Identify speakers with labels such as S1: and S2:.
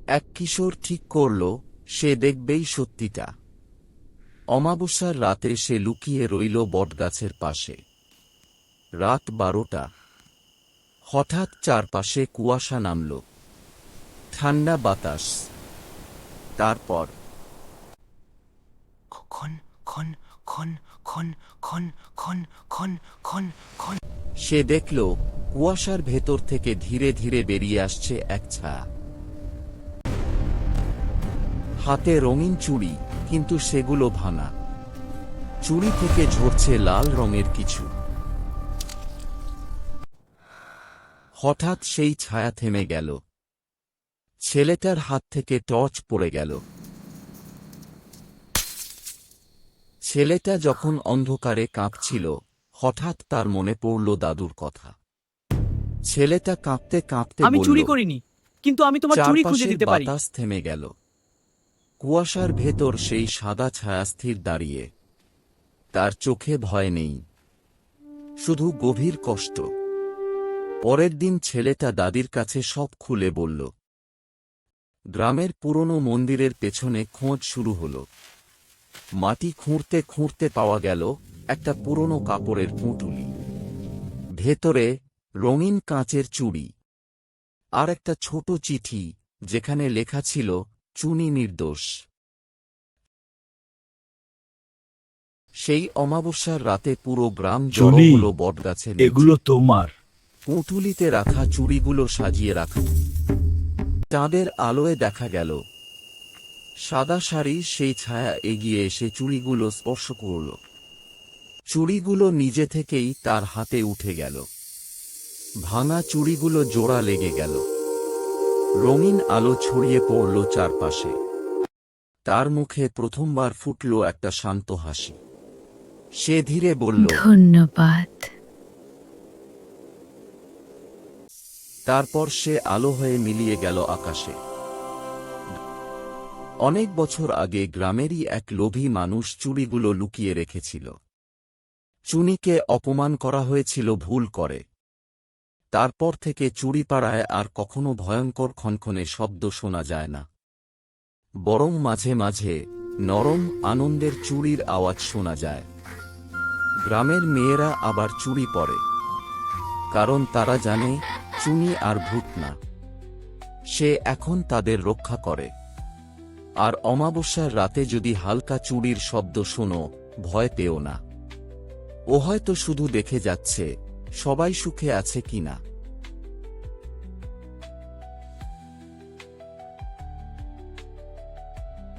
S1: এক কিশোর ঠিক করল সে দেখবেই সত্যিটা। অমাবস্যার রাতে সে লুকিয়ে রইল বটগাছের পাশে। রাত 12টা। হঠাৎ চারপাশে কুয়াশা নামল, ঠান্ডা বাতাস। তারপর
S2: খন খন খন খন খন খন খন খন খন।
S1: সে দেখল কুয়াশার ভেতর থেকে ধীরে ধীরে বেরিয়ে আসছে এক ছায়া। হাতে রঙিন চুড়ি, কিন্তু সেগুলো ভাঙা। চুড়ি থেকে ঝরছে লাল রঙের কিছু। হঠাৎ সেই ছায়া থেমে গেল। ছেলেটার হাত থেকে টর্চ পড়ে গেল। ছেলেটা যখন অন্ধকারে কাঁপছিল, হঠাৎ তার মনে পড়ল দাদুর কথা। ছেলেটা কাঁপতে কাঁপতে
S2: আমি
S1: বলল,
S2: চুরি করিনি, কিন্তু আমি তোমার চুরি খুঁজে
S1: চারপাশের
S2: দিতে পারি।
S1: বাতাস থেমে গেল। কুয়াশার ভেতর সেই সাদা ছায়া স্থির দাঁড়িয়ে। তার চোখে ভয় নেই, শুধু গভীর কষ্ট। পরের দিন ছেলেটা দাদির কাছে সব খুলে বলল। গ্রামের পুরনো মন্দিরের পেছনে খোঁজ শুরু হল। মাটি খুঁড়তে খুঁড়তে পাওয়া গেল একটা পুরনো কাপড়ের পুঁটুলি। ভেতরে রঙিন কাঁচের চুড়ি আর একটা ছোট চিঠি, যেখানে লেখা ছিল, চুনি নির্দোষ। সেই অমাবস্যার রাতে পুরো গ্রাম জড়ো
S3: চুনি,
S1: হল বটগাছের নিচে।
S3: এগুলো তোমার।
S1: পুঁটুলিতে রাখা চুড়িগুলো সাজিয়ে রাখা। চাঁদের আলোয় দেখা গেল সাদা শাড়ির সেই ছায়া এগিয়ে এসে চুড়িগুলো স্পর্শ করল। চুড়িগুলো নিজে থেকেই তার হাতে উঠে গেল। ভাঙা চুড়িগুলো জোড়া লেগে গেল। রঙিন আলো ছড়িয়ে পড়ল চারপাশে। তার মুখে প্রথমবার ফুটল একটা শান্ত হাসি। সে ধীরে বলল,
S4: ধন্যবাদ।
S1: তারপর সে আলো হয়ে মিলিয়ে গেল আকাশে। অনেক বছর আগে গ্রামেরই এক লোভী মানুষ চুড়িগুলো লুকিয়ে রেখেছিল। চুনিকে অপমান করা হয়েছিল ভুল করে। তারপর থেকে চুড়িপাড়ায় আর কখনো ভয়ঙ্কর খনখনে শব্দ শোনা যায় না, বরং মাঝে মাঝে নরম আনন্দের চুড়ির আওয়াজ শোনা যায়। গ্রামের মেয়েরা আবার চুড়ি পরে, কারণ তারা জানে চুনি আর ভূত না, সে এখন তাদের রক্ষা করে। আর অমাবস্যার রাতে যদি হালকা চুড়ির শব্দ শোনো, ভয় পেও না। ও হয়তো শুধু দেখে যাচ্ছে সবাই সুখে আছে কিনা।